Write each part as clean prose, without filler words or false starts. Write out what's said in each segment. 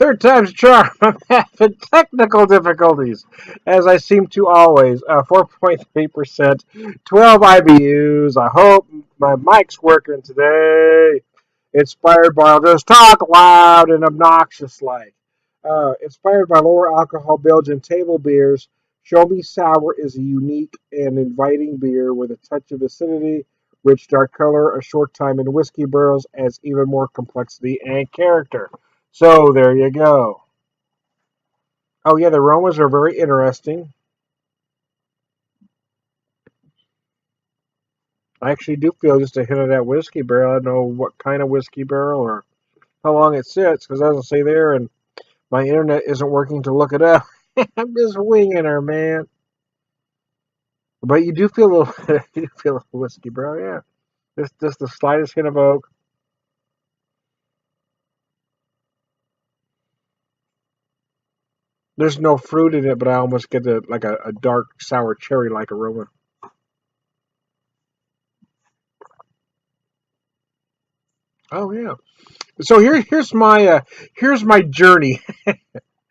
Third time's a charm. I'm having technical difficulties, as I seem to always. 4.3%, 12 IBUs. I hope my mic's working today. Inspired by, I'll just talk loud and obnoxious like. Inspired by lower alcohol Belgian table beers, Show Me Sour is a unique and inviting beer with a touch of acidity, rich dark color, a short time in whiskey barrels adds even more complexity and character. So there you go. Oh yeah, the aromas are very interesting. I actually do feel just a hint of that whiskey barrel. I don't know what kind of whiskey barrel or how long it sits because it doesn't say there, and my internet isn't working to look it up. I'm just winging her, man. But you do feel a little, you do feel a whiskey barrel, yeah. Just the slightest hint of oak. There's no fruit in it, but I almost get like a dark sour cherry like aroma. Oh yeah. So here's my journey.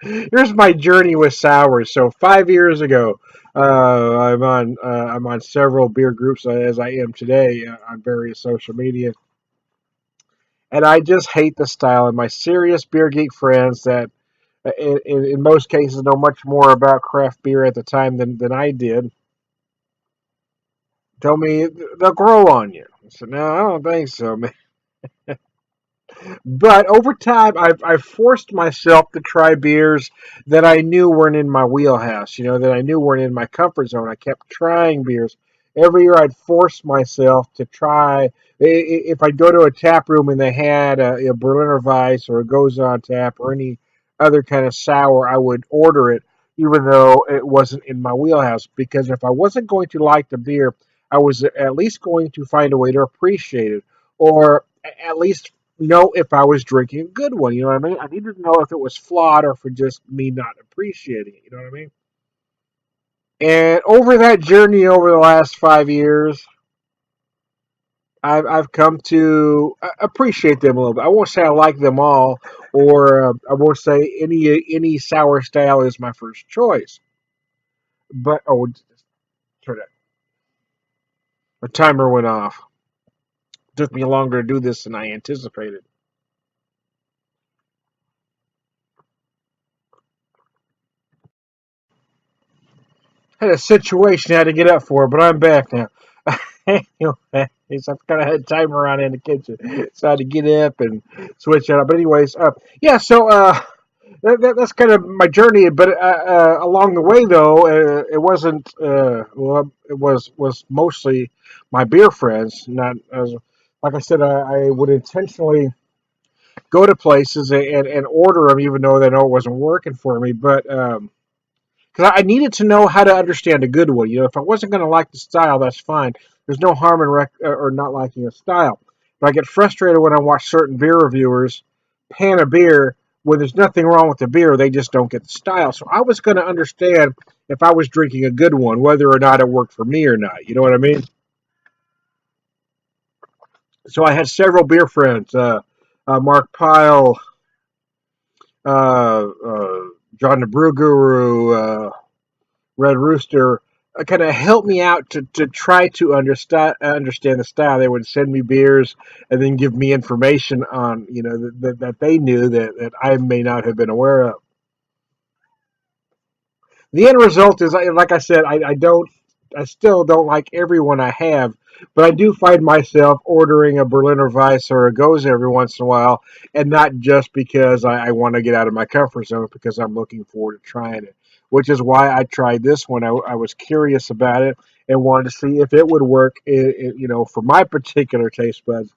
Here's my journey with sours. So 5 years ago, I'm on several beer groups as I am today on various social media, and I just hate the style. And my serious beer geek friends that in most cases know much more about craft beer at the time than I did tell me they'll grow on you. I said, no, I don't think so, man. But over time, I've forced myself to try beers that I knew weren't in my wheelhouse, that I knew weren't in my comfort zone. I kept trying beers. Every year, I'd force myself to try. If I'd go to a tap room and they had a Berliner Weiss or a Goes on tap or any other kind of sour, I would order it, even though it wasn't in my wheelhouse. Because if I wasn't going to like the beer, I was at least going to find a way to appreciate it, or at least know if I was drinking a good one. You know what I mean? I needed to know if it was flawed or for just me not appreciating it. You know what I mean? And over that journey over the last 5 years, I've come to appreciate them a little bit. I won't say I like them all, or I won't say any sour style is my first choice. But turn it. The timer went off. It took me longer to do this than I anticipated. Had a situation I had to get up for, but I'm back now. Anyways, I've kind of had a timer on in the kitchen, so I had to get up and switch it up. But anyways, yeah. So that's kind of my journey. But along the way, though, it wasn't. Well, it was mostly my beer friends. Not as like I said, I would intentionally go to places and order them, even though they know it wasn't working for me. But because I needed to know how to understand a good one. If I wasn't going to like the style, that's fine. There's no harm in or not liking a style. But I get frustrated when I watch certain beer reviewers pan a beer when there's nothing wrong with the beer. They just don't get the style. So I was going to understand if I was drinking a good one, whether or not it worked for me or not. You know what I mean? So I had several beer friends, Mark Pyle, John the Brew Guru, Red Rooster kind of helped me out to try to understand the style. They would send me beers and then give me information on that they knew that I may not have been aware of. The end result is, like I said, I still don't like everyone I have, but I do find myself ordering a Berliner Weiss or a Goes every once in a while, and not just because I want to get out of my comfort zone, because I'm looking forward to trying it. Which is why I tried this one. I was curious about it and wanted to see if it would work, for my particular taste buds.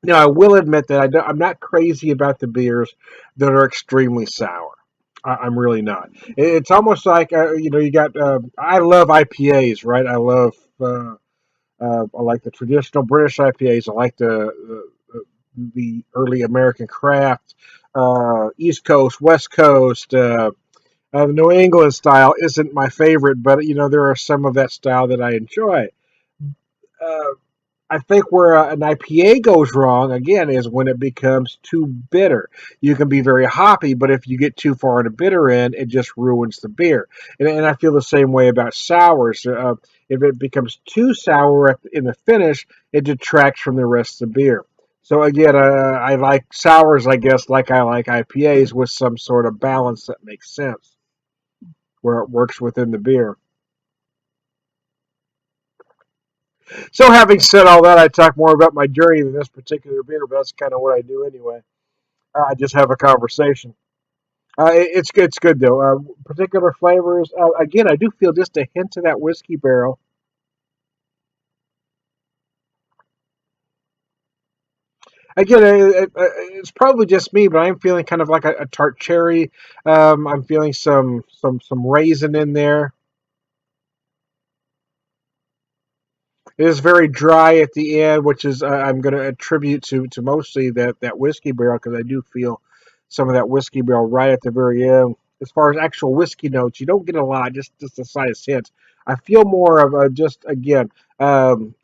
Now, I will admit that I'm not crazy about the beers that are extremely sour. I'm really not. It's almost like you got. I love IPAs, right? I like the traditional British IPAs. I like the early American craft, East Coast, West Coast. New England style isn't my favorite, but there are some of that style that I enjoy. Uh, I think where an IPA goes wrong again is when it becomes too bitter. You can be very hoppy, but if you get too far on the bitter end, it just ruins the beer. And I feel the same way about sours. If it becomes too sour in the finish, it detracts from the rest of the beer. So again, I like sours, I guess, like I like IPAs with some sort of balance that makes sense, where it works within the beer. So, having said all that, I talk more about my journey than this particular beer, but that's kind of what I do anyway. I just have a conversation. It's good. It's good though. Particular flavors. Again, I do feel just a hint of that whiskey barrel. Again, it's probably just me, but I'm feeling kind of like a tart cherry. I'm feeling some raisin in there. It is very dry at the end, which is I'm going to attribute to mostly that whiskey barrel because I do feel some of that whiskey barrel right at the very end. As far as actual whiskey notes, you don't get a lot, just a slight hint. I feel more of a just again, kind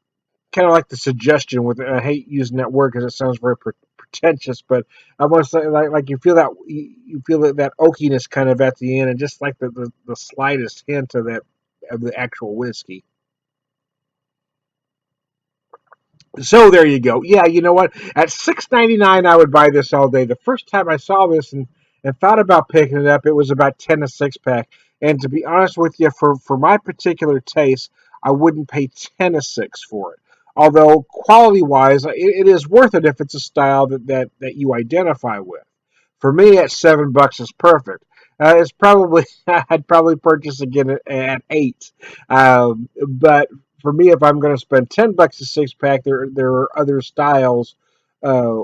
of like the suggestion. With I hate using that word because it sounds very pretentious, but I want to say like you feel that oakiness kind of at the end, and just like the slightest hint of the actual whiskey. So there you go. Yeah, you know what? At $6.99, I would buy this all day. The first time I saw this and thought about picking it up, it was about 10 a six pack. And to be honest with you, for my particular taste, I wouldn't pay 10 a six for it. Although quality wise, it is worth it if it's a style that you identify with. For me, at $7 is perfect. It's probably I'd probably purchase again at eight. But for me, if I'm going to spend $10 a six pack, there are other styles uh,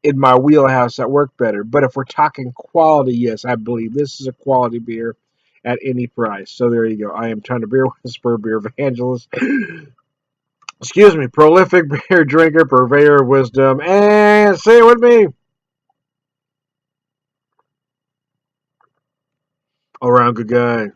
in my wheelhouse that work better. But if we're talking quality, yes, I believe this is a quality beer at any price. So there you go. I am trying to beer whisper, beer evangelist. Excuse me, prolific beer drinker, purveyor of wisdom, and say it with me, all around good guy.